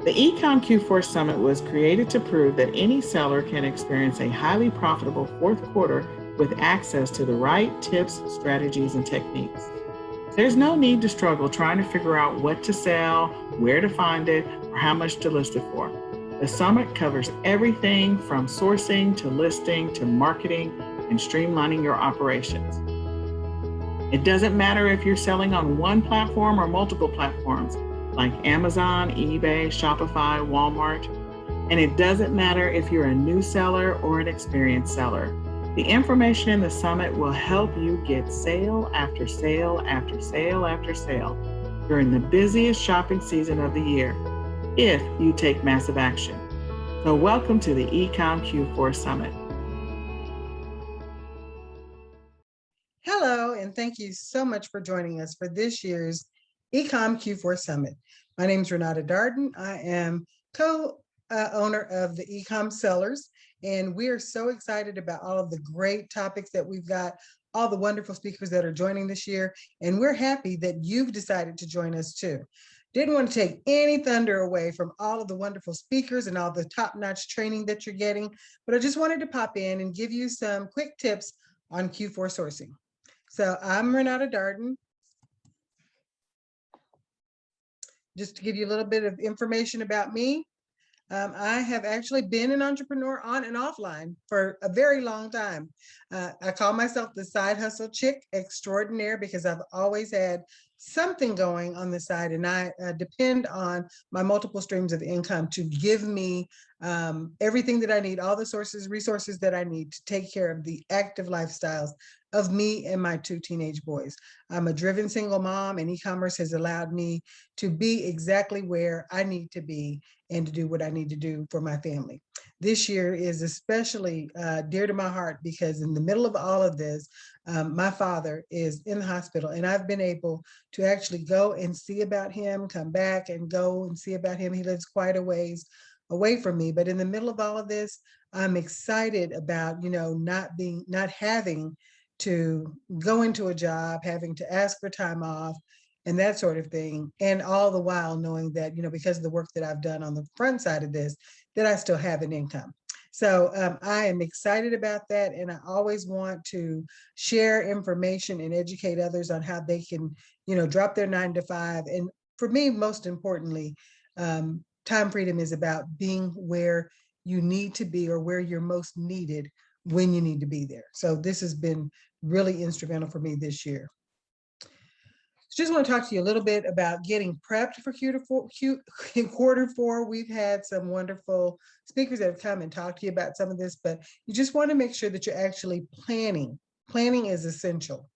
The eCom Q4 Summit was created to prove that any seller can experience a highly profitable fourth quarter with access to the right tips, strategies, and techniques. There's no need to struggle trying to figure out what to sell, where to find it, or how much to list it for. The summit covers everything from sourcing to listing to marketing and streamlining your operations. It doesn't matter if you're selling on one platform or multiple platforms like Amazon, eBay, Shopify, Walmart. And it doesn't matter if you're a new seller or an experienced seller. The information in the summit will help you get sale after sale after sale after sale during the busiest shopping season of the year, if you take massive action. So welcome to the eCom Q4 Summit. Hello, and thank you so much for joining us for this year's eCom Q4 Summit. My name is Renata Darden. I am co-owner of the eCom Sellers, and we are so excited about all of the great topics that we've got, all the wonderful speakers that are joining this year, and we're happy that you've decided to join us too. Didn't want to take any thunder away from all of the wonderful speakers and all the top-notch training that you're getting, but I just wanted to pop in and give you some quick tips on Q4 sourcing. So I'm Renata Darden. Just to give you a little bit of information about me, I have actually been an entrepreneur on and offline for a very long time. I call myself the side hustle chick extraordinaire because I've always had something going on the side, and I depend on my multiple streams of income to give me everything that I need, all the resources that I need to take care of the active lifestyles of me and my two teenage boys. I'm a driven single mom, and e-commerce has allowed me to be exactly where I need to be and to do what I need to do for my family. This year is especially dear to my heart because in the middle of all of this, my father is in the hospital, and I've been able to actually go and see about him, come back and go and see about him. He lives quite a ways away from me, but in the middle of all of this, I'm excited about, not having to go into a job, having to ask for time off and that sort of thing. And all the while knowing that, because of the work that I've done on the front side of this, that I still have an income. So I am excited about that. And I always want to share information and educate others on how they can, drop their 9 to 5. And for me, most importantly, time freedom is about being where you need to be or where you're most needed when you need to be there. So this has been really instrumental for me this year. Just want to talk to you a little bit about getting prepped for quarter four. We've had some wonderful speakers that have come and talked to you about some of this, but you just want to make sure that you're actually planning. Planning is essential.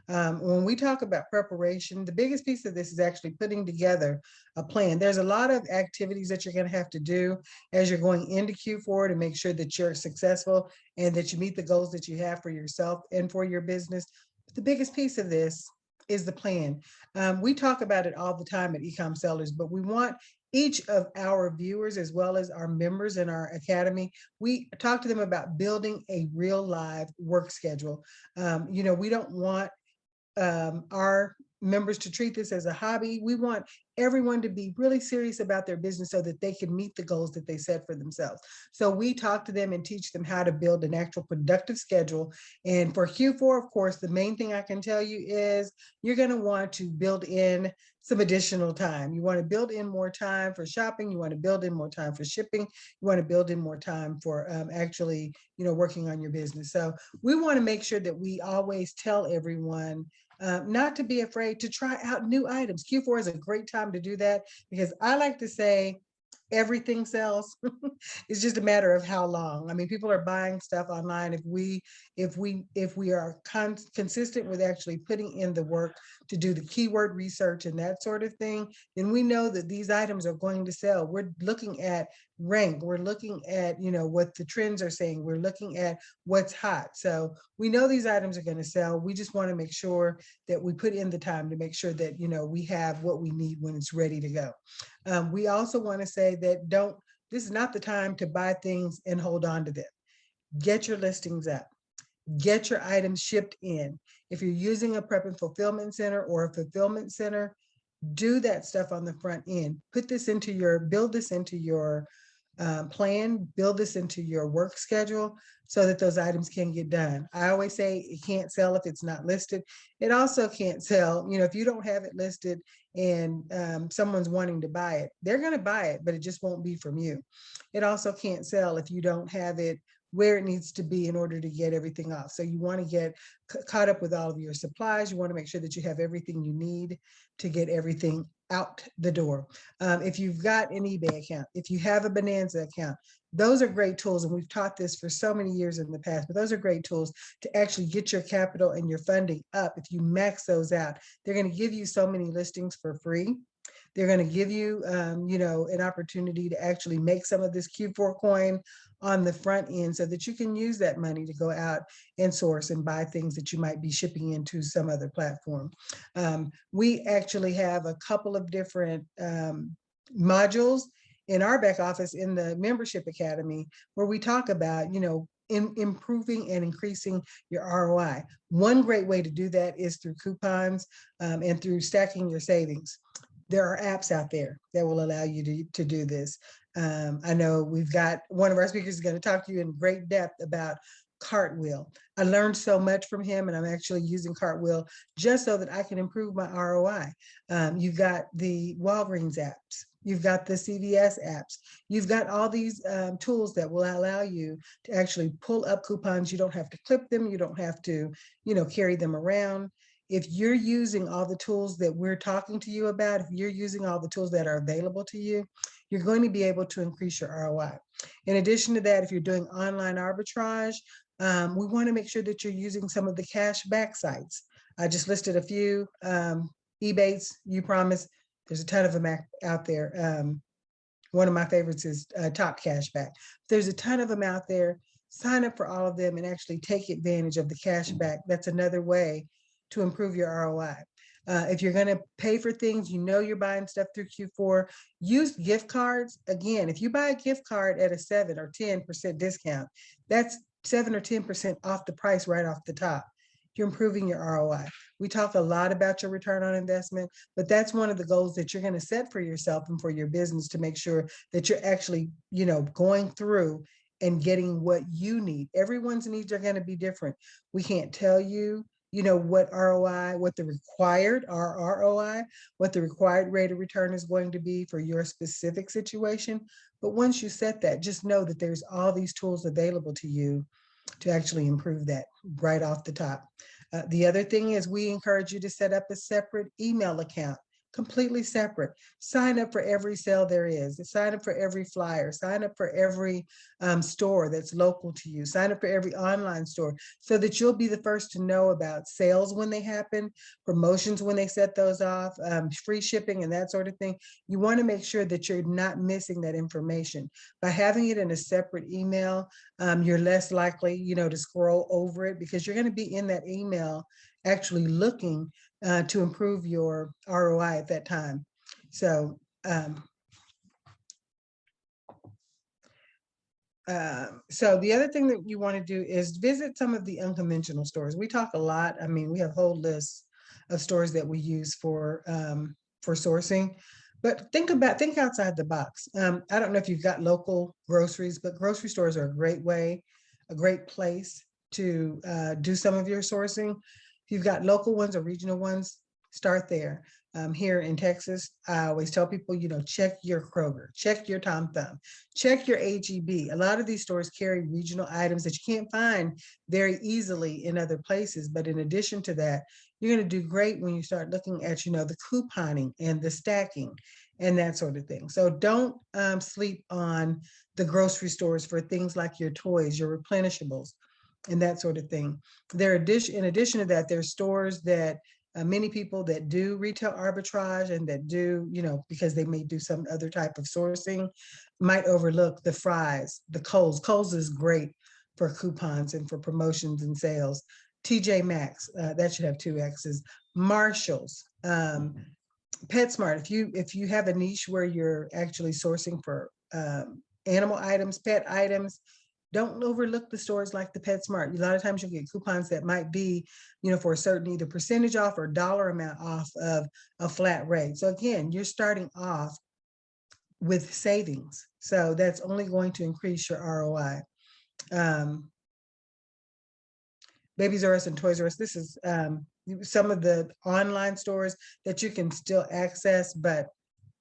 When we talk about preparation, the biggest piece of this is actually putting together a plan. There's a lot of activities that you're going to have to do as you're going into Q4 to make sure that you're successful and that you meet the goals that you have for yourself and for your business. But the biggest piece of this is the plan. We talk about it all the time at eCom Sellers, but we want each of our viewers, as well as our members in our academy, we talk to them about building a real live work schedule. We don't want our members to treat this as a hobby. We want everyone to be really serious about their business so that they can meet the goals that they set for themselves. So we talk to them and teach them how to build an actual productive schedule. And for Q4, of course, the main thing I can tell you is you're going to want to build in some additional time. You want to build in more time for shopping. You want to build in more time for shipping. You want to build in more time for actually, working on your business. So we want to make sure that we always tell everyone not to be afraid to try out new items. Q4 is a great time to do that because I like to say everything sells. It's just a matter of how long. I mean, people are buying stuff online. If we are consistent with actually putting in the work to do the keyword research and that sort of thing, then we know that these items are going to sell. We're looking at rank. We're looking at, what the trends are saying. We're looking at what's hot. So we know these items are going to sell. We just want to make sure that we put in the time to make sure that, we have what we need when it's ready to go. We also want to say that this is not the time to buy things and hold on to them. Get your listings up. Get your items shipped in. If you're using a prep and fulfillment center or a fulfillment center, Do that stuff on the front end. Build this into your plan, build this into your work schedule so that those items can get done. I always say it can't sell if it's not listed. It also can't sell, if you don't have it listed and someone's wanting to buy it, they're going to buy it, but it just won't be from you. It also can't sell if you don't have it where it needs to be in order to get everything off. So you want to get caught up with all of your supplies. You want to make sure that you have everything you need to get everything out the door. If you've got an eBay account, if you have a Bonanza account, those are great tools. And we've taught this for so many years in the past, but those are great tools to actually get your capital and your funding up. If you max those out, they're going to give you so many listings for free. They're going to give you, an opportunity to actually make some of this Q4 coin on the front end so that you can use that money to go out and source and buy things that you might be shipping into some other platform. We actually have a couple of different modules in our back office in the membership academy where we talk about, improving and increasing your ROI. One great way to do that is through coupons and through stacking your savings. There are apps out there that will allow you to do this. I know we've got one of our speakers is going to talk to you in great depth about Cartwheel. I learned so much from him, and I'm actually using Cartwheel just so that I can improve my ROI. You've got the Walgreens apps. You've got the CVS apps. You've got all these tools that will allow you to actually pull up coupons. You don't have to clip them. You don't have to, carry them around. If you're using all the tools that we're talking to you about, if you're using all the tools that are available to you, you're going to be able to increase your ROI. In addition to that, if you're doing online arbitrage, we want to make sure that you're using some of the cash back sites. I just listed a few, Ebates, You Promise. There's a ton of them out there. One of my favorites is Top Cashback. There's a ton of them out there. Sign up for all of them and actually take advantage of the cash back. That's another way to improve your ROI. If you're going to pay for things, you're buying stuff through Q4, use gift cards. Again, if you buy a gift card at a 7 or 10% discount, that's 7 or 10% off the price right off the top. You're improving your ROI. We talk a lot about your return on investment, but that's one of the goals that you're going to set for yourself and for your business to make sure that you're actually, going through and getting what you need. Everyone's needs are going to be different. We can't tell you, what ROI, what the required ROI, what the required rate of return is going to be for your specific situation. But once you set that, just know that there's all these tools available to you to actually improve that right off the top. The other thing is we encourage you to set up a separate email account, completely separate. Sign up for every sale there is. Sign up for every flyer. Sign up for every store that's local to you. Sign up for every online store so that you'll be the first to know about sales when they happen, promotions when they set those off, free shipping and that sort of thing. You want to make sure that you're not missing that information. By having it in a separate email, you're less likely, to scroll over it because you're going to be in that email actually looking to improve your ROI at that time. So, so the other thing that you want to do is visit some of the unconventional stores. We talk a lot. I mean, we have whole lists of stores that we use for sourcing, but think outside the box. I don't know if you've got local groceries, but grocery stores are a great place to do some of your sourcing. If you've got local ones or regional ones, start there. Here in Texas, I always tell people, check your Kroger, check your Tom Thumb, check your HEB. A lot of these stores carry regional items that you can't find very easily in other places. But in addition to that, you're going to do great when you start looking at, the couponing and the stacking and that sort of thing. So don't sleep on the grocery stores for things like your toys, your replenishables, and that sort of thing. In addition to that, there's stores that many people that do retail arbitrage and that do, because they may do some other type of sourcing, might overlook the Fry's, the Kohl's. Kohl's is great for coupons and for promotions and sales. TJ Maxx, that should have 2 X's. Marshall's, PetSmart. If you have a niche where you're actually sourcing for animal items, pet items, Don't overlook the stores like the PetSmart. A lot of times you'll get coupons that might be, for a certain either percentage off or dollar amount off of a flat rate. So again, you're starting off with savings. So that's only going to increase your ROI. Babies R Us and Toys R Us, this is some of the online stores that you can still access, but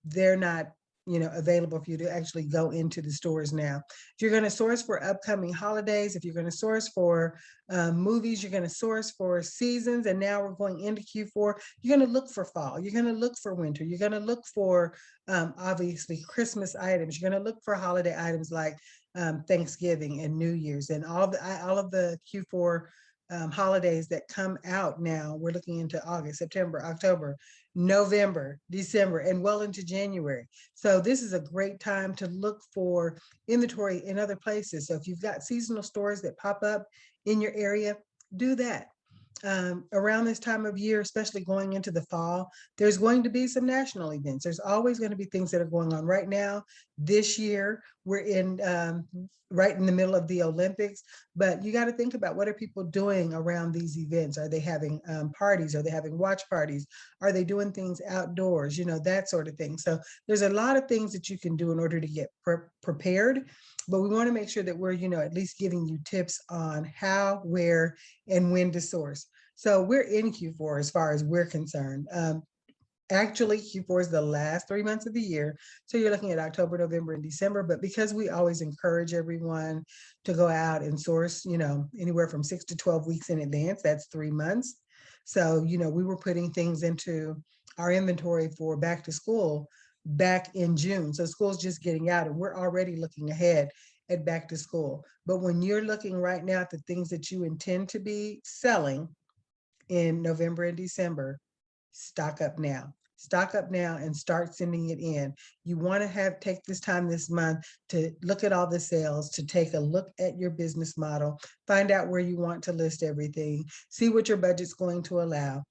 they're not available for you to actually go into the stores now. If you're going to source for upcoming holidays, if you're going to source for movies, you're going to source for seasons, and now we're going into Q4, you're going to look for fall, you're going to look for winter, you're going to look for obviously Christmas items, you're going to look for holiday items like Thanksgiving and New Year's and all of the Q4 holidays that come out now. We're looking into August, September, October, November, December, and well into January. So this is a great time to look for inventory in other places. So if you've got seasonal stores that pop up in your area, do that. Around this time of year, especially going into the fall, there's going to be some national events. There's always going to be things that are going on right now. This year, we're in right in the middle of the Olympics, but you got to think about what are people doing around these events? Are they having parties? Are they having watch parties? Are they doing things outdoors? That sort of thing. So there's a lot of things that you can do in order to get prepared, but we want to make sure that we're, at least giving you tips on how, where, and when to source. So we're in Q4 as far as we're concerned. Actually, Q4 is the last 3 months of the year. So you're looking at October, November, and December. But because we always encourage everyone to go out and source, anywhere from 6 to 12 weeks in advance, that's 3 months. So, we were putting things into our inventory for back to school back in June. So school's just getting out and we're already looking ahead at back to school. But when you're looking right now at the things that you intend to be selling in November and December, stock up now. Stock up now and start sending it in. You want to take this time this month to look at all the sales, to take a look at your business model, find out where you want to list everything, see what your budget's going to allow.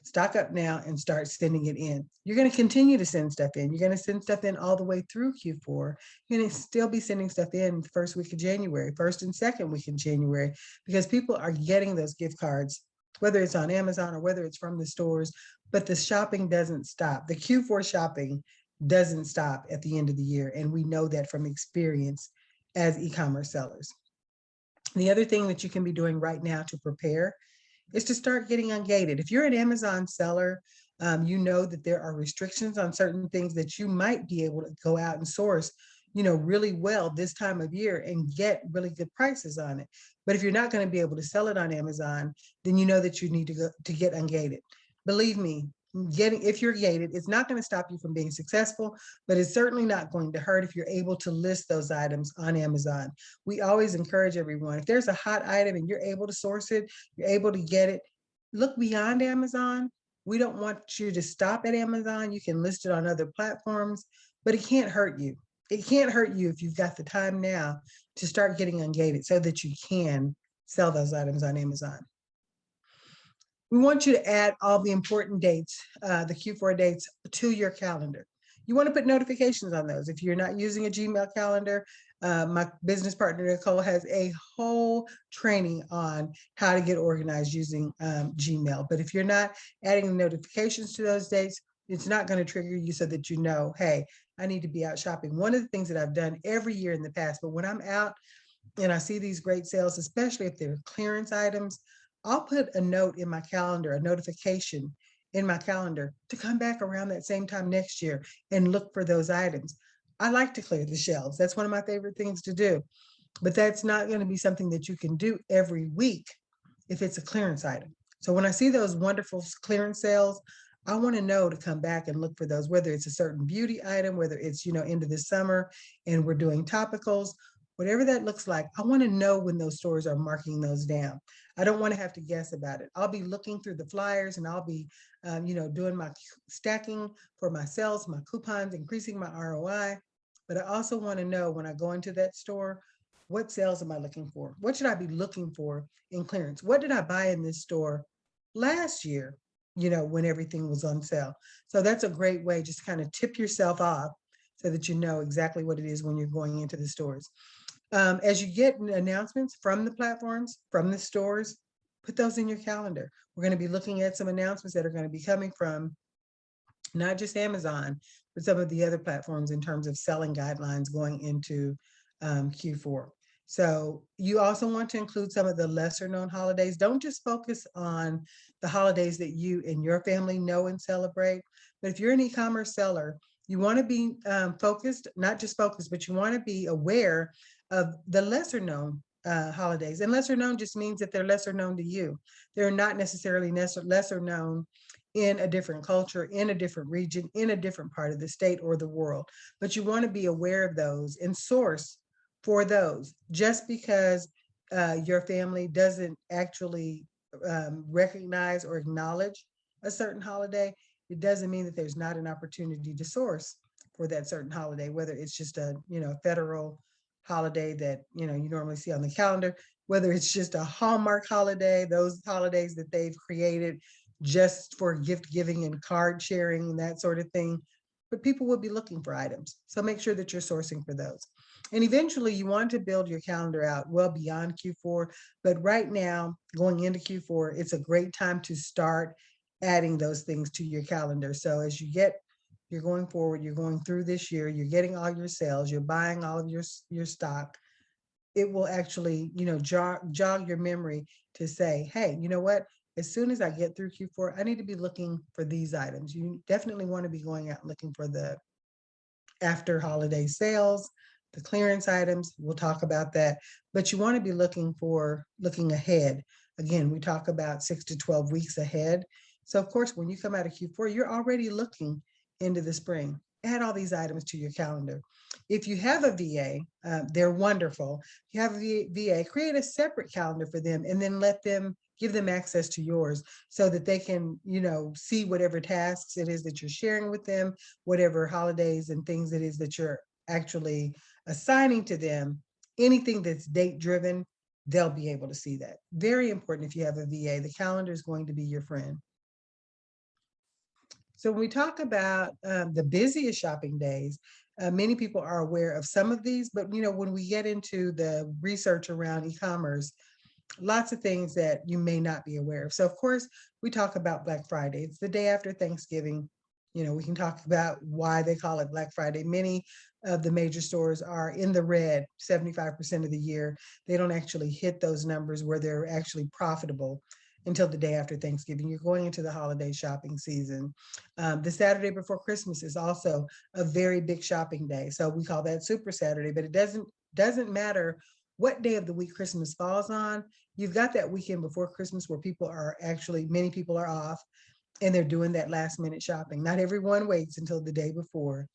Stock up now and start sending it in. You're going to continue to send stuff in. You're going to send stuff in all the way through Q4. You're going to still be sending stuff in the first week of January, first and second week of January, because people are getting those gift cards, whether it's on Amazon or whether it's from the stores, but the shopping doesn't stop. The Q4 shopping doesn't stop at the end of the year. And we know that from experience as e-commerce sellers. The other thing that you can be doing right now to prepare is to start getting ungated. If you're an Amazon seller, you know that there are restrictions on certain things that you might be able to go out and source, really well this time of year and get really good prices on it. But if you're not going to be able to sell it on Amazon, then you know that you need to go to get ungated. Believe me, if you're gated, it's not going to stop you from being successful, but it's certainly not going to hurt if you're able to list those items on Amazon. We always encourage everyone, if there's a hot item and you're able to source it, you're able to get it, look beyond Amazon. We don't want you to stop at Amazon. You can list it on other platforms, but it can't hurt you. It can't hurt you if you've got the time now to start getting ungated so that you can sell those items on Amazon. We want you to add all the important dates, the Q4 dates, to your calendar. You want to put notifications on those. If you're not using a Gmail calendar, my business partner, Nicole, has a whole training on how to get organized using Gmail. But if you're not adding the notifications to those dates, it's not going to trigger you so that you know, hey, I need to be out shopping. One of the things that I've done every year in the past, but when I'm out and I see these great sales, especially if they're clearance items, I'll put a note in my calendar, a notification in my calendar to come back around that same time next year and look for those items. I like to clear the shelves. That's one of my favorite things to do, but that's not going to be something that you can do every week if it's a clearance item. So when I see those wonderful clearance sales, I want to know to come back and look for those, whether it's a certain beauty item, whether it's, into the summer and we're doing topicals, whatever that looks like. I want to know when those stores are marking those down. I don't want to have to guess about it. I'll be looking through the flyers and I'll be, doing my stacking for my sales, my coupons, increasing my ROI. But I also want to know when I go into that store, what sales am I looking for? What should I be looking for in clearance? What did I buy in this store last year, when everything was on sale? So that's a great way just to kind of tip yourself off so that you know exactly what it is when you're going into the stores. As you get announcements from the platforms, from the stores, put those in your calendar. We're going to be looking at some announcements that are going to be coming from not just Amazon, but some of the other platforms in terms of selling guidelines going into Q4. So you also want to include some of the lesser known holidays. Don't just focus on the holidays that you and your family know and celebrate. But if you're an e-commerce seller, you want to be focused, not just focused, but you want to be aware of the lesser known holidays. And lesser known just means that they're lesser known to you. They're not necessarily lesser known in a different culture, in a different region, in a different part of the state or the world. But you want to be aware of those and source for those. Just because your family doesn't actually recognize or acknowledge a certain holiday, it doesn't mean that there's not an opportunity to source for that certain holiday, whether it's just a federal holiday that you normally see on the calendar, whether it's just a Hallmark holiday, those holidays that they've created just for gift giving and card sharing and that sort of thing. But people will be looking for items. So make sure that you're sourcing for those. And eventually you want to build your calendar out well beyond Q4. But right now, going into Q4, it's a great time to start adding those things to your calendar. So as you're going forward, you're going through this year, you're getting all your sales, you're buying all of your stock, it will actually, jog your memory to say, hey, you know what? As soon as I get through Q4, I need to be looking for these items. You definitely want to be going out looking for the after holiday sales, the clearance items. We'll talk about that, but you want to be looking ahead. Again, we talk about 6 to 12 weeks ahead. So of course, when you come out of Q4, you're already looking into the spring. Add all these items to your calendar. If you have a VA, they're wonderful. If you have a VA, create a separate calendar for them and then give them access to yours so that they can, see whatever tasks it is that you're sharing with them, whatever holidays and things it is that you're actually assigning to them. Anything that's date driven, they'll be able to see that. Very important. If you have a VA, the calendar is going to be your friend. So when we talk about the busiest shopping days, many people are aware of some of these, but when we get into the research around e-commerce, lots of things that you may not be aware of. So of course, we talk about Black Friday. It's the day after Thanksgiving. We can talk about why they call it Black Friday. Many of the major stores are in the red 75% of the year. They don't actually hit those numbers where they're actually profitable until the day after Thanksgiving. You're going into the holiday shopping season. The Saturday before Christmas is also a very big shopping day. So we call that Super Saturday, but it doesn't matter what day of the week Christmas falls on. You've got that weekend before Christmas where many people are off and they're doing that last minute shopping. Not everyone waits until the day before,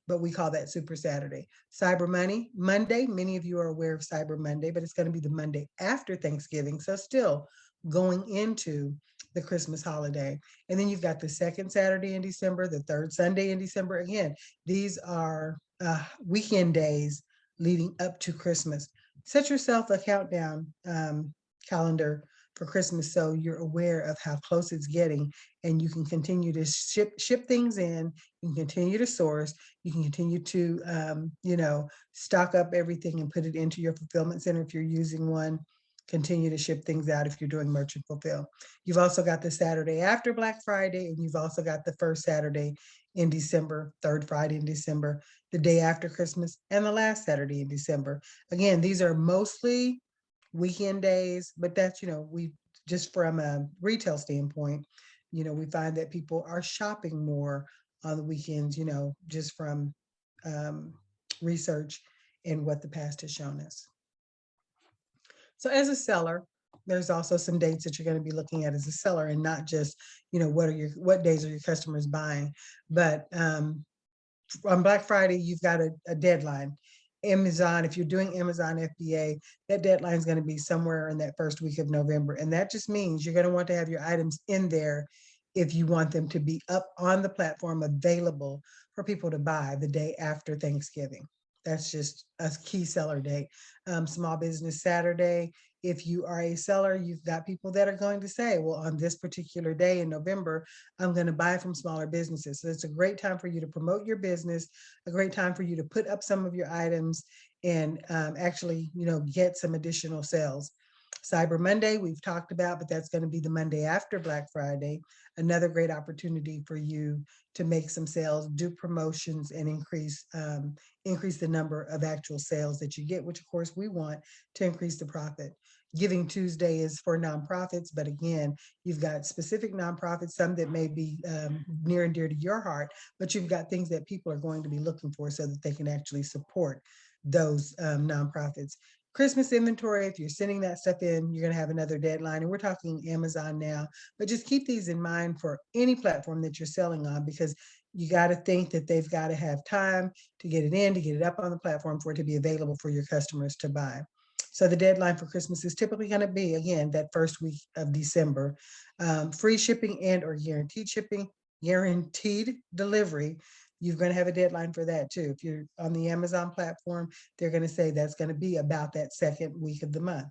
but we call that Super Saturday. Cyber Monday, many of you are aware of Cyber Monday, but it's going to be the Monday after Thanksgiving. So still going into the Christmas holiday. And then you've got the second Saturday in December, the third Sunday in December. Again, these are weekend days leading up to Christmas. Set yourself a countdown calendar for Christmas so you're aware of how close it's getting, and you can continue to ship things in, you can continue to source, you can continue to stock up everything and put it into your fulfillment center if you're using one. Continue to ship things out if you're doing merchant fulfill. You've also got the Saturday after Black Friday, and you've also got the first Saturday in December, third Friday in December, the day after Christmas, and the last Saturday in December. Again, these are mostly weekend days, but that's, we just from a retail standpoint, we find that people are shopping more on the weekends, just from research and what the past has shown us. So as a seller, there's also some dates that you're going to be looking at as a seller, and not just, what days are your customers buying, but on Black Friday, you've got a deadline. Amazon, if you're doing Amazon FBA, that deadline is going to be somewhere in that first week of November. And that just means you're going to want to have your items in there if you want them to be up on the platform available for people to buy the day after Thanksgiving. That's just a key seller date. Small Business Saturday, if you are a seller, you've got people that are going to say, well, on this particular day in November, I'm going to buy from smaller businesses. So it's a great time for you to promote your business, a great time for you to put up some of your items and actually, get some additional sales. Cyber Monday, we've talked about, but that's going to be the Monday after Black Friday. Another great opportunity for you to make some sales, do promotions, and increase the number of actual sales that you get, which of course we want to increase the profit. Giving Tuesday is for nonprofits, but again, you've got specific nonprofits, some that may be near and dear to your heart, but you've got things that people are going to be looking for so that they can actually support those nonprofits. Christmas inventory, if you're sending that stuff in, you're going to have another deadline. And we're talking Amazon now, but just keep these in mind for any platform that you're selling on, because you got to think that they've got to have time to get it in, to get it up on the platform for it to be available for your customers to buy. So the deadline for Christmas is typically going to be, again, that first week of December. Free shipping and or guaranteed delivery. You're going to have a deadline for that too. If you're on the Amazon platform, they're going to say that's going to be about that second week of the month.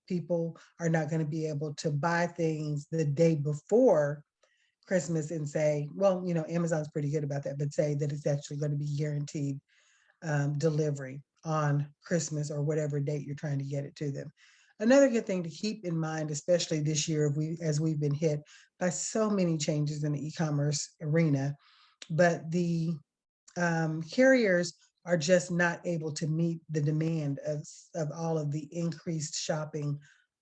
People are not going to be able to buy things the day before Christmas and say, well, Amazon's pretty good about that, but say that it's actually going to be guaranteed delivery on Christmas or whatever date you're trying to get it to them. Another good thing to keep in mind, especially this year, as we've been hit by so many changes in the e-commerce arena, but the carriers are just not able to meet the demand of all of the increased shopping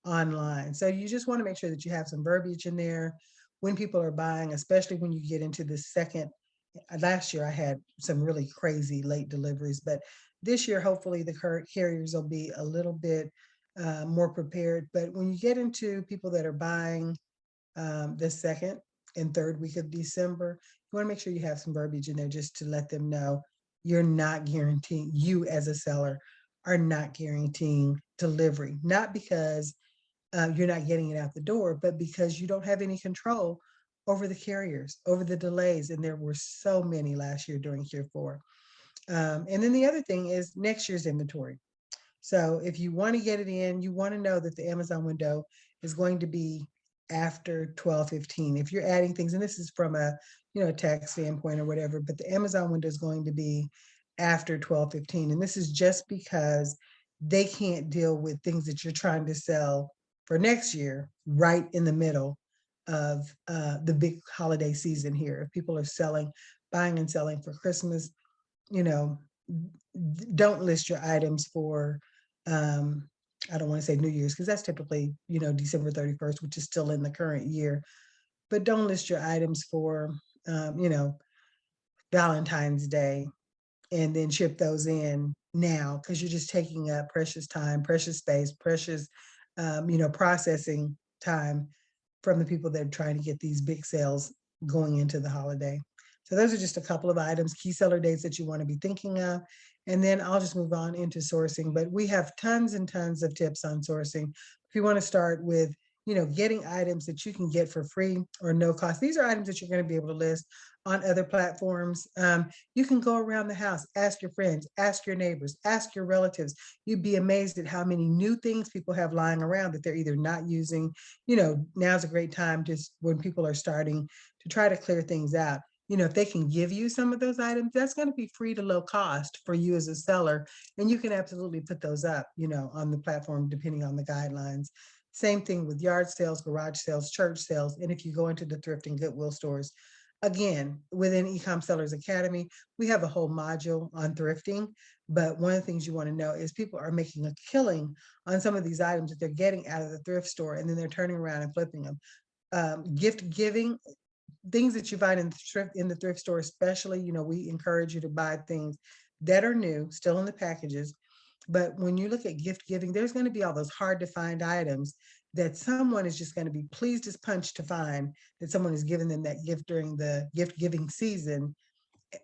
online. So you just want to make sure that you have some verbiage in there when people are buying, especially when you get into the second. Last year I had some really crazy late deliveries, but this year hopefully the current carriers will be a little bit more prepared. But when you get into people that are buying the second and third week of December, you want to make sure you have some verbiage in there just to let them know you're not guaranteeing, you as a seller are not guaranteeing delivery, not because you're not getting it out the door, but because you don't have any control over the carriers, over the delays. And there were so many last year during Q4. And then the other thing is next year's inventory. So if you want to get it in, you want to know that the Amazon window is going to be after 12/15. If you're adding things, and this is from a tax standpoint or whatever, but the Amazon window is going to be after 12/15. And this is just because they can't deal with things that you're trying to sell for next year right in the middle of the big holiday season here. If people are buying and selling for Christmas, you know, don't list your items for I don't want to say New Year's because that's typically, December 31st, which is still in the current year. But don't list your items for Valentine's Day and then ship those in now, because you're just taking up precious time, precious space, precious processing time from the people that are trying to get these big sales going into the holiday. So those are just a couple of items, key seller dates that you want to be thinking of. And then I'll just move on into sourcing, but we have tons and tons of tips on sourcing. If you want to start with, getting items that you can get for free or no cost. These are items that you're going to be able to list on other platforms. You can go around the house, ask your friends, ask your neighbors, ask your relatives. You'd be amazed at how many new things people have lying around that they're either not using. Now's a great time just when people are starting to try to clear things out. If they can give you some of those items, that's going to be free to low cost for you as a seller. And you can absolutely put those up, on the platform, depending on the guidelines. Same thing with yard sales, garage sales, church sales. And if you go into the thrift and Goodwill stores, again, within eCom Sellers Academy, we have a whole module on thrifting. But one of the things you want to know is people are making a killing on some of these items that they're getting out of the thrift store, and then they're turning around and flipping them. Gift giving, things that you find in the thrift store, especially, we encourage you to buy things that are new, still in the packages. But when you look at gift giving, there's going to be all those hard to find items that someone is just going to be pleased as punch to find that someone has given them that gift during the gift giving season.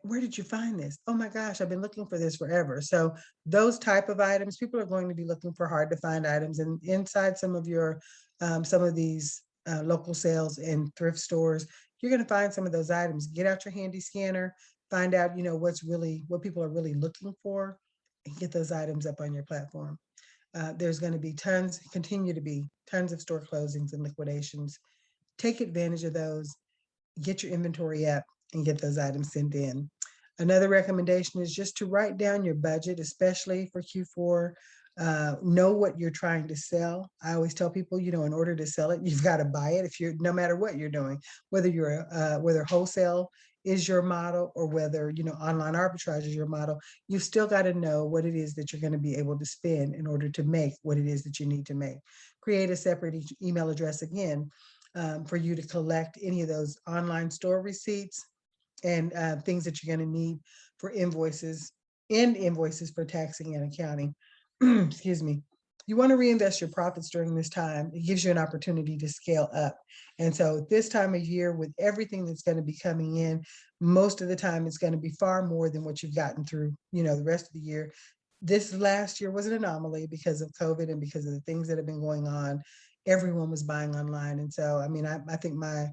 Where did you find this? Oh my gosh, I've been looking for this forever. So those type of items, people are going to be looking for hard to find items, and inside some of these local sales and thrift stores, you're going to find some of those items. Get out your handy scanner, find out, what people are really looking for, and get those items up on your platform. There's going to be continue to be tons of store closings and liquidations. Take advantage of those, get your inventory up, and get those items sent in. Another recommendation is just to write down your budget, especially for Q4. Know what you're trying to sell. I always tell people, in order to sell it, you've got to buy it. If you're, no matter what you're doing, whether wholesale is your model or whether online arbitrage is your model, you've still got to know what it is that you're going to be able to spend in order to make what it is that you need to make. Create a separate email address again for you to collect any of those online store receipts and things that you're going to need for invoices for taxing and accounting. Excuse me. You want to reinvest your profits during this time. It gives you an opportunity to scale up. And so this time of year, with everything that's going to be coming in, most of the time it's going to be far more than what you've gotten through, the rest of the year. This last year was an anomaly because of COVID and because of the things that have been going on. Everyone was buying online. And so, I think my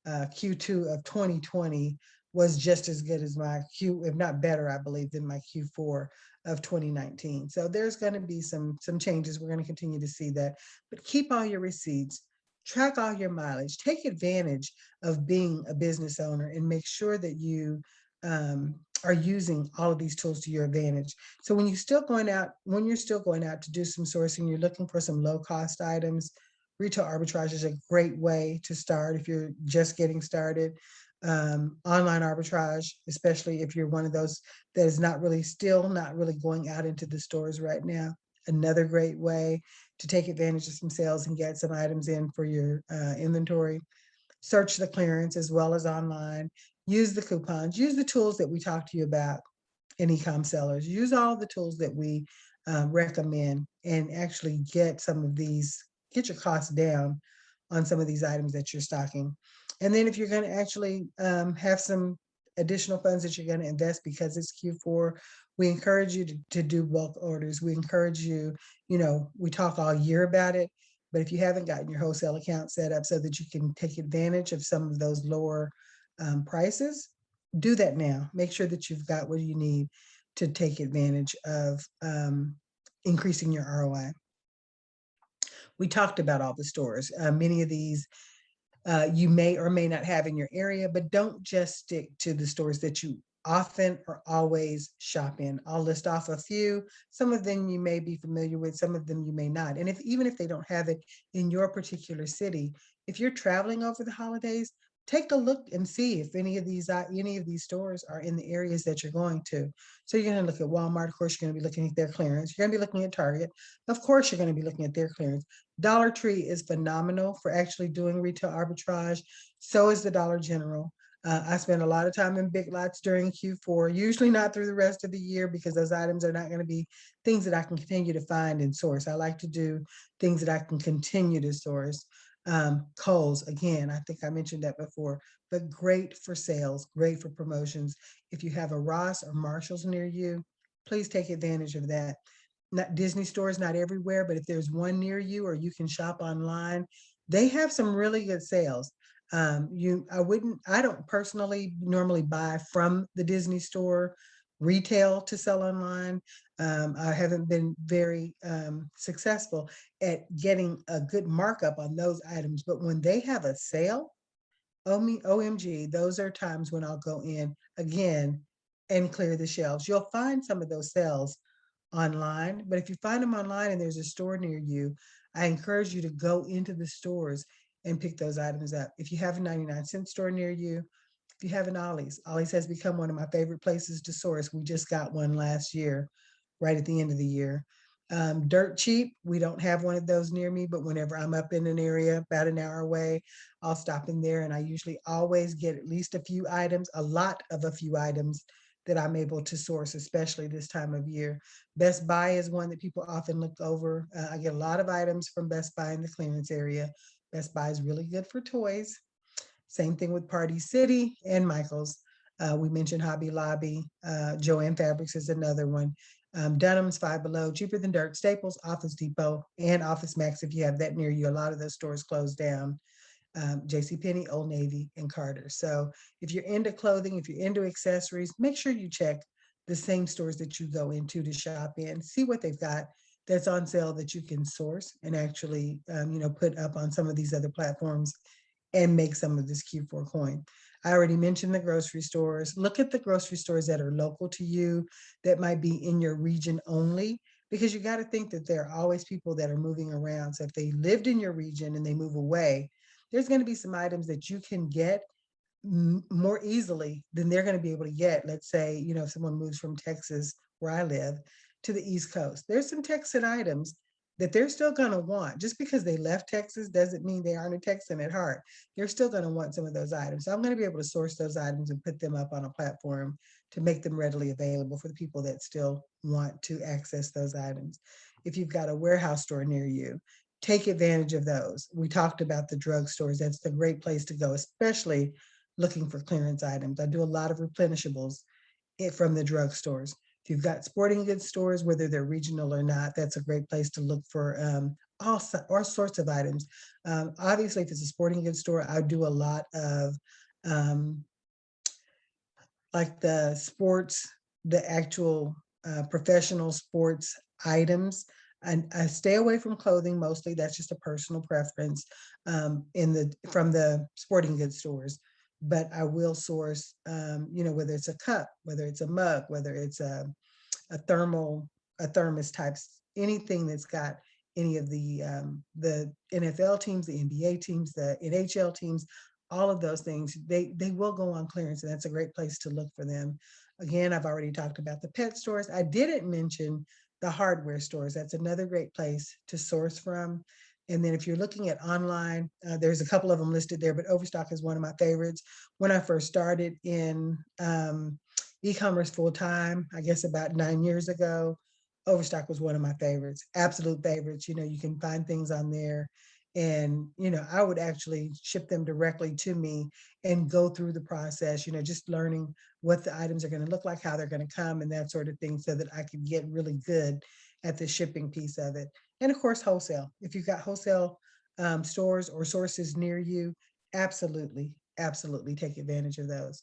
Q2 of 2020 was just as good as my if not better, I believe, than my Q4 of 2019. So there's going to be some changes. We're going to continue to see that, but keep all your receipts, track all your mileage, take advantage of being a business owner, and make sure that you are using all of these tools to your advantage. So when you're still going out to do some sourcing, you're looking for some low cost items. Retail arbitrage is a great way to start if you're just getting started. Online arbitrage, especially if you're one of those that is not really going out into the stores right now. Another great way to take advantage of some sales and get some items in for your inventory. Search the clearance as well as online. Use the coupons, use the tools that we talked to you about in eCom sellers. Use all the tools that we recommend and actually get your costs down on some of these items that you're stocking. And then if you're going to actually have some additional funds that you're going to invest because it's Q4, we encourage you to do bulk orders. We encourage you, we talk all year about it, but if you haven't gotten your wholesale account set up so that you can take advantage of some of those lower prices, do that now. Make sure that you've got what you need to take advantage of increasing your ROI. We talked about all the stores. Many of these you may or may not have in your area, but don't just stick to the stores that you often or always shop in. I'll list off a few. Some of them you may be familiar with, some of them you may not. And even if they don't have it in your particular city, if you're traveling over the holidays, take a look and see if any of these stores are in the areas that you're going to. So you're going to look at Walmart. Of course, you're going to be looking at their clearance. You're going to be looking at Target. Of course, you're going to be looking at their clearance. Dollar Tree is phenomenal for actually doing retail arbitrage. So is the Dollar General. I spend a lot of time in Big Lots during Q4, usually not through the rest of the year because those items are not going to be things that I can continue to find and source. I like to do things that I can continue to source. Kohl's, again, I think I mentioned that before, but great for sales, great for promotions. If you have a Ross or Marshalls near you, please take advantage of that. Not Disney stores, not everywhere, but if there's one near you or you can shop online, they have some really good sales. I don't personally normally buy from the Disney store retail to sell online. I haven't been very successful at getting a good markup on those items, but when they have a sale, OMG, those are times when I'll go in again and clear the shelves. You'll find some of those sales online, but if you find them online and there's a store near you, I encourage you to go into the stores and pick those items up. If you have a 99-cent store near you, if you have an Ollie's has become one of my favorite places to source. We just got one last year, right at the end of the year. Dirt cheap, we don't have one of those near me, but whenever I'm up in an area about an hour away, I'll stop in there and I usually always get at least a few items, a few items that I'm able to source, especially this time of year. Best Buy is one that people often look over. I get a lot of items from Best Buy in the clearance area. Best Buy is really good for toys. Same thing with Party City and Michael's. We mentioned Hobby Lobby. Joann Fabrics is another one. Dunham's, Five Below, cheaper than dirt. Staples, Office Depot, and Office Max if you have that near you. A lot of those stores closed down. JCPenney, Old Navy, and Carter. So if you're into clothing, if you're into accessories, make sure you check the same stores that you go into to shop in. See what they've got that's on sale that you can source and actually put up on some of these other platforms and make some of this Q4 coin. I already mentioned the grocery stores. Look at the grocery stores that are local to you, that might be in your region only, because you got to think that there are always people that are moving around. So if they lived in your region and they move away, there's going to be some items that you can get more easily than they're going to be able to get. Let's say, if someone moves from Texas, where I live, to the East Coast, there's some Texan items that they're still going to want. Just because they left Texas doesn't mean they aren't a Texan at heart. They're still going to want some of those items. So I'm going to be able to source those items and put them up on a platform to make them readily available for the people that still want to access those items. If you've got a warehouse store near you, take advantage of those. We talked about the drugstores. That's the great place to go, especially looking for clearance items. I do a lot of replenishables from the drugstores. If you've got sporting goods stores, whether they're regional or not, that's a great place to look for all sorts of items. Obviously, if it's a sporting goods store, I do a lot of like the sports, the actual professional sports items. And I stay away from clothing mostly. That's just a personal preference from the sporting goods stores. But I will source, whether it's a cup, whether it's a mug, whether it's a thermos types, anything that's got any of the NFL teams, the NBA teams, the NHL teams, all of those things, they will go on clearance, and that's a great place to look for them. Again, I've already talked about the pet stores. I didn't mention the hardware stores. That's another great place to source from. And then if you're looking at online, there's a couple of them listed there, but Overstock is one of my favorites. When I first started in e-commerce full time, I guess about 9 years ago, Overstock was one of my favorites, absolute favorites. You can find things on there, and I would actually ship them directly to me and go through the process, just learning what the items are going to look like, how they're going to come, and that sort of thing, so that I could get really good at the shipping piece of it. And of course, wholesale. If you've got wholesale stores or sources near you, absolutely, absolutely take advantage of those.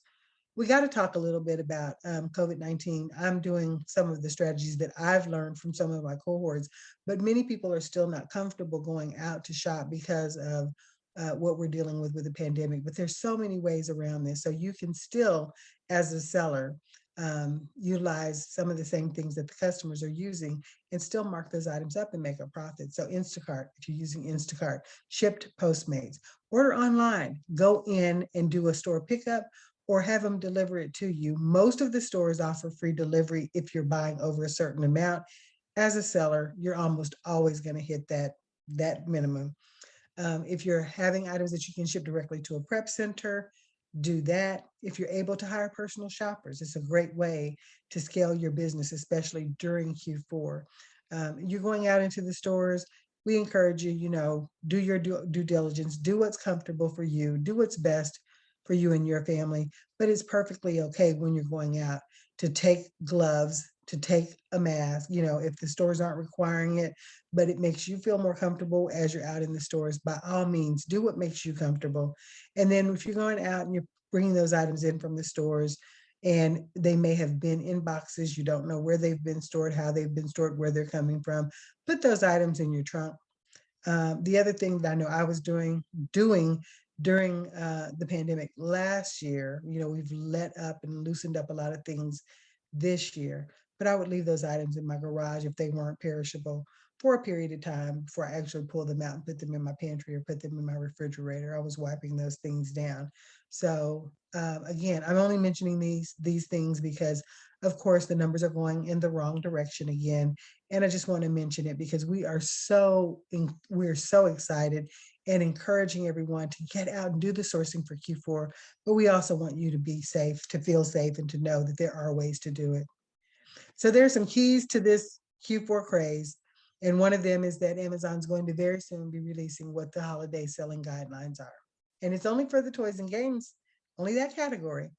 We got to talk a little bit about COVID-19. I'm doing some of the strategies that I've learned from some of my cohorts, but many people are still not comfortable going out to shop because of what we're dealing with the pandemic. But there's so many ways around this. So you can still, as a seller, utilize some of the same things that the customers are using and still mark those items up and make a profit. So Instacart, if you're using Instacart, shipped Postmates, order online, go in and do a store pickup, or have them deliver it to you. Most of the stores offer free delivery if you're buying over a certain amount. As a seller, you're almost always going to hit that minimum. If you're having items that you can ship directly to a prep center, do that. If you're able to hire personal shoppers, it's a great way to scale your business, especially during Q4. You're going out into the stores, we encourage you, do your due diligence, do what's comfortable for you, do what's best for you and your family. But it's perfectly okay when you're going out to take gloves, to take a mask, if the stores aren't requiring it, but it makes you feel more comfortable as you're out in the stores. By all means, do what makes you comfortable. And then if you're going out and you're bringing those items in from the stores, and they may have been in boxes, you don't know where they've been stored, how they've been stored, where they're coming from, put those items in your trunk. The other thing that I know I was doing during the pandemic last year, we've let up and loosened up a lot of things this year, but I would leave those items in my garage if they weren't perishable for a period of time before I actually pull them out and put them in my pantry or put them in my refrigerator. I was wiping those things down. So again, I'm only mentioning these things because, of course, the numbers are going in the wrong direction again. And I just want to mention it because we're so excited and encouraging everyone to get out and do the sourcing for Q4. But we also want you to be safe, to feel safe, and to know that there are ways to do it. So there's some keys to this Q4 craze. And one of them is that Amazon's going to very soon be releasing what the holiday selling guidelines are. And it's only for the toys and games, only that category,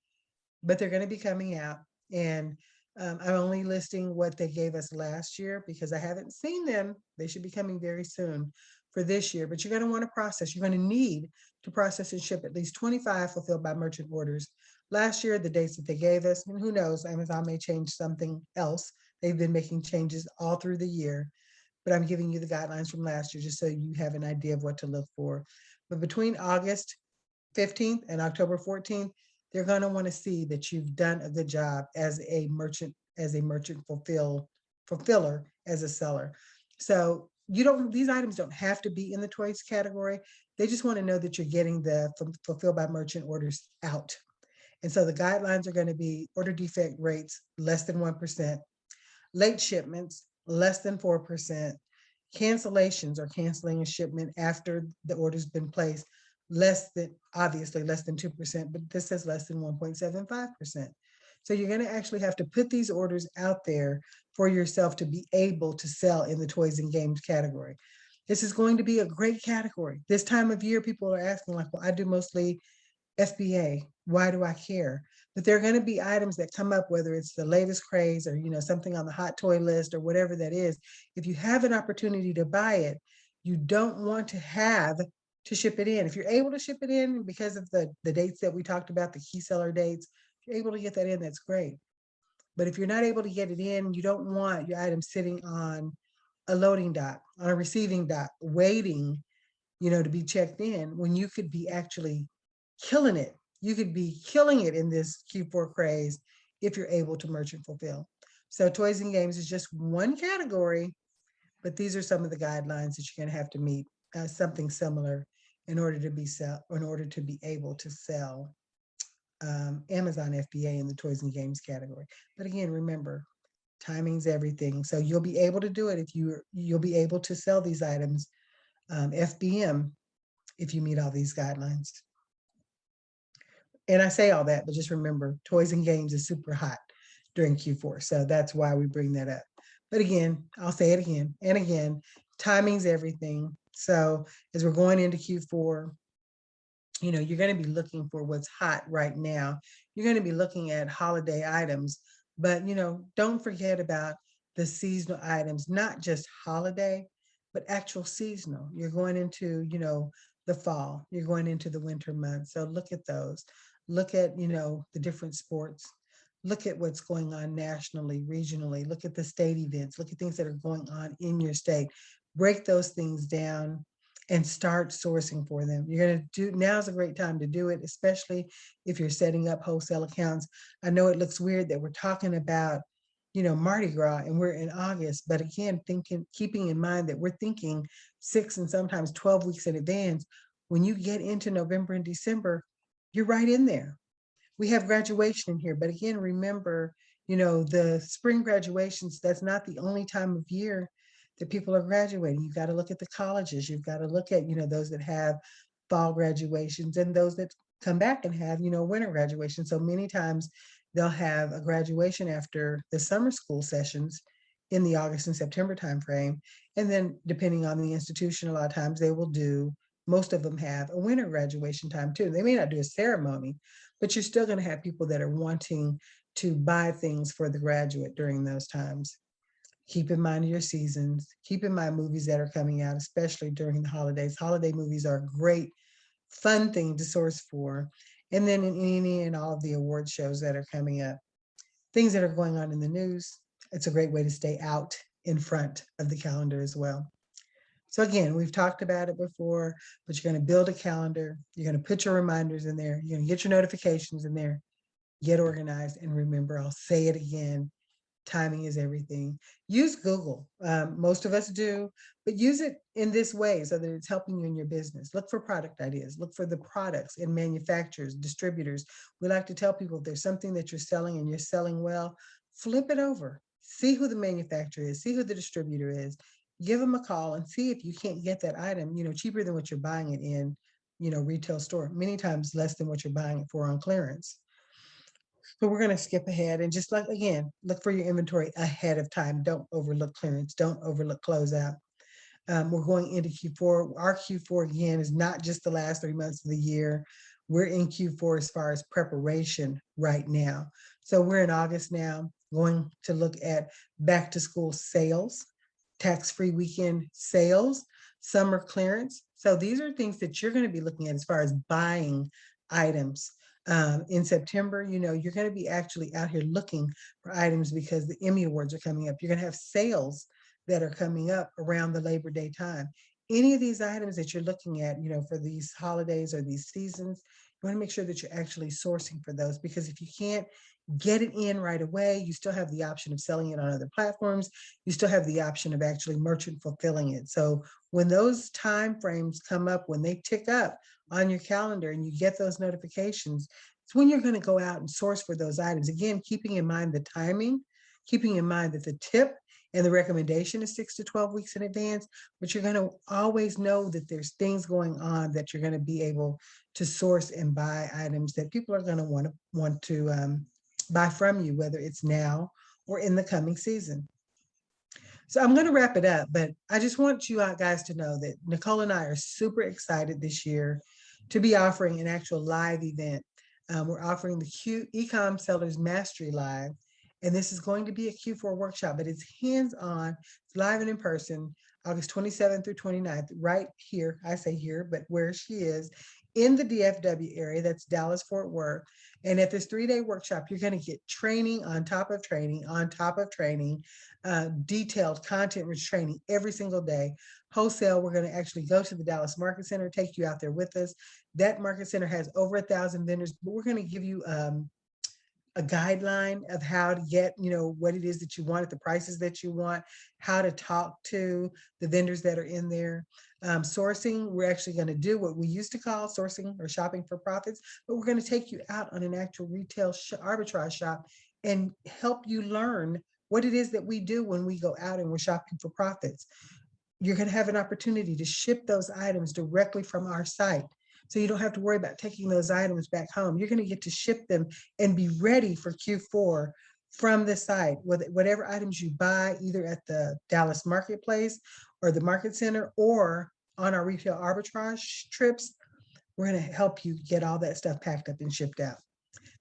but they're going to be coming out. And I'm only listing what they gave us last year because I haven't seen them. They should be coming very soon for this year, but you're going to want to process. You're going to need to process and ship at least 25 fulfilled by merchant orders. Last year, the dates that they gave us, and who knows, Amazon may change something else. They've been making changes all through the year, but I'm giving you the guidelines from last year just so you have an idea of what to look for. But between August 15th and October 14th, they're going to want to see that you've done a good job as a merchant fulfiller, as a seller. So you don't, these items don't have to be in the toys category. They just want to know that you're getting the fulfilled by merchant orders out. And so the guidelines are going to be order defect rates less than 1%, late shipments less than 4%, cancellations or canceling a shipment after the order's been placed less than, obviously less than 2%, but this says less than 1.75%. So you're going to actually have to put these orders out there for yourself to be able to sell in the toys and games category. This is going to be a great category. This time of year, people are asking, like, well, I do mostly FBA. Why do I care? But there are going to be items that come up, whether it's the latest craze or something on the hot toy list or whatever that is. If you have an opportunity to buy it, you don't want to have to ship it in. If you're able to ship it in because of the dates that we talked about, the key seller dates, if you're able to get that in, that's great. But if you're not able to get it in, you don't want your item sitting on a loading dock, on a receiving dock, waiting, to be checked in when you could be actually killing it. You could be killing it in this Q4 craze if you're able to merchant fulfill. So toys and games is just one category, but these are some of the guidelines that you're going to have to meet, something similar in order to be able to sell Amazon FBA in the toys and games category. But again, remember, timing's everything. So you'll be able to do it if you'll be able to sell these items FBM if you meet all these guidelines. And I say all that, but just remember, toys and games is super hot during Q4. So that's why we bring that up. But again, I'll say it again and again, timing's everything. So as we're going into Q4, you're going to be looking for what's hot right now. You're going to be looking at holiday items, but don't forget about the seasonal items, not just holiday, but actual seasonal. You're going into, the fall, you're going into the winter months. So look at those. Look at, the different sports. Look at what's going on nationally, regionally. Look at the state events. Look at things that are going on in your state. Break those things down and start sourcing for them. You're going to do, now's a great time to do it, especially if you're setting up wholesale accounts. I know it looks weird that we're talking about, Mardi Gras and we're in August, but again, keeping in mind that we're thinking 6 and sometimes 12 weeks in advance. When you get into November and December, you're right in there. We have graduation in here, but again, remember, the spring graduations, that's not the only time of year that people are graduating. You've got to look at the colleges. You've got to look at, those that have fall graduations and those that come back and have, winter graduation. So many times they'll have a graduation after the summer school sessions in the August and September timeframe. And then depending on the institution, a lot of times they will do, most of them have a winter graduation time too. They may not do a ceremony, but you're still going to have people that are wanting to buy things for the graduate during those times. Keep in mind your seasons. Keep in mind movies that are coming out, especially during the holidays. Holiday movies are a great, fun thing to source for. And then in any and all of the award shows that are coming up, things that are going on in the news, it's a great way to stay out in front of the calendar as well. So again, we've talked about it before, but you're going to build a calendar. You're going to put your reminders in there. You're going to get your notifications in there, get organized, and remember, I'll say it again, timing is everything. Use Google. Most of us do, but use it in this way so that it's helping you in your business. Look for product ideas. Look for the products and manufacturers, distributors. We like to tell people if there's something that you're selling and you're selling well, flip it over. See who the manufacturer is. See who the distributor is. Give them a call and see if you can't get that item, cheaper than what you're buying it in, retail store. Many times less than what you're buying it for on clearance. So we're going to skip ahead and just again, look for your inventory ahead of time. Don't overlook clearance. Don't overlook closeout. We're going into Q4. Our Q4 again is not just the last 3 months of the year. We're in Q4 as far as preparation right now. So we're in August now, going to look at back to school sales, tax-free weekend sales, summer clearance. So these are things that you're going to be looking at as far as buying items. In September, you're going to be actually out here looking for items because the Emmy Awards are coming up. You're going to have sales that are coming up around the Labor Day time. Any of these items that you're looking at, for these holidays or these seasons, You want to make sure that you're actually sourcing for those, because if you can't get it in right away, you still have the option of selling it on other platforms. You still have the option of actually merchant fulfilling it. So when those time frames come up, when they tick up on your calendar and you get those notifications, it's when you're going to go out and source for those items. Again, keeping in mind the timing, keeping in mind that the tip and the recommendation is 6 to 12 weeks in advance, but you're going to always know that there's things going on that you're going to be able to source and buy items that people are going to want to buy from you, whether it's now or in the coming season. So I'm going to wrap it up, but I just want you guys to know that Nicole and I are super excited this year to be offering an actual live event. We're offering the eCom Sellers Mastery Live, and this is going to be a Q4 workshop, but it's hands-on, it's live and in person, August 27th through 29th, right here, I say here, but where she is, in the DFW area, that's Dallas, Fort Worth. And at this 3-day workshop, you're going to get training on top of training, on top of training, detailed content-rich training every single day. Wholesale, we're going to actually go to the Dallas Market Center, take you out there with us. That market center has over 1,000 vendors, but we're going to give you a guideline of how to get, what it is that you want at the prices that you want, how to talk to the vendors that are in there. Sourcing, we're actually going to do what we used to call sourcing or shopping for profits, but we're going to take you out on an actual retail arbitrage shop and help you learn what it is that we do when we go out and we're shopping for profits. You're going to have an opportunity to ship those items directly from our site. So you don't have to worry about taking those items back home. You're going to get to ship them and be ready for Q4 from the site. Whatever items you buy, either at the Dallas Marketplace or the Market Center or on our retail arbitrage trips, we're going to help you get all that stuff packed up and shipped out.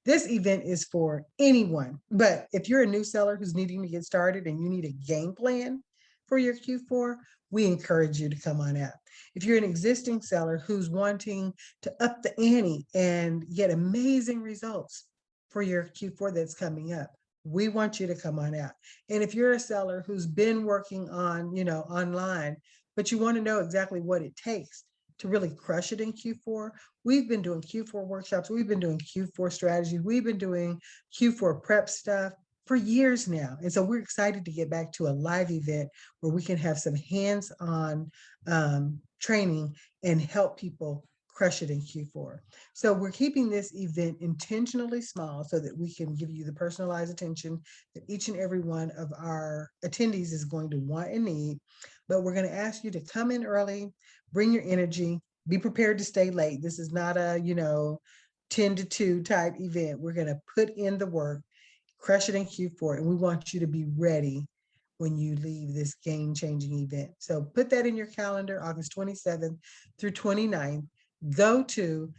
This event is for anyone, but if you're a new seller who's needing to get started and you need a game plan for your Q4, we encourage you to come on out. If you're an existing seller who's wanting to up the ante and get amazing results for your Q4 that's coming up, we want you to come on out. And if you're a seller who's been working on, online, but you want to know exactly what it takes to really crush it in Q4, we've been doing Q4 workshops, we've been doing Q4 strategies, we've been doing Q4 prep stuff for years now. And so we're excited to get back to a live event where we can have some hands-on training and help people crush it in Q4. So we're keeping this event intentionally small so that we can give you the personalized attention that each and every one of our attendees is going to want and need. But we're going to ask you to come in early, bring your energy, be prepared to stay late. This is not a, 10 to 2 type event. We're going to put in the work, crush it in Q4, and we want you to be ready when you leave this game-changing event. So put that in your calendar, August 27th through 29th. Go to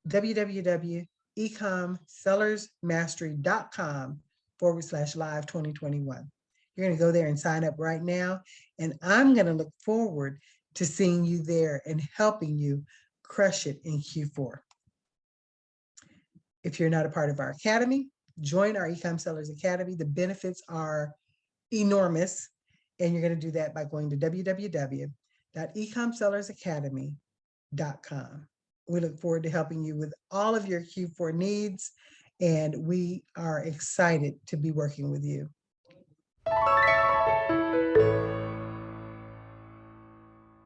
www.ecomsellersmastery.com/live 2021. You're going to go there and sign up right now. And I'm going to look forward to seeing you there and helping you crush it in Q4. If you're not a part of our academy, join our eCom Sellers Academy. The benefits are enormous. And you're going to do that by going to www.ecomsellersacademy.com. We look forward to helping you with all of your Q4 needs, and we are excited to be working with you.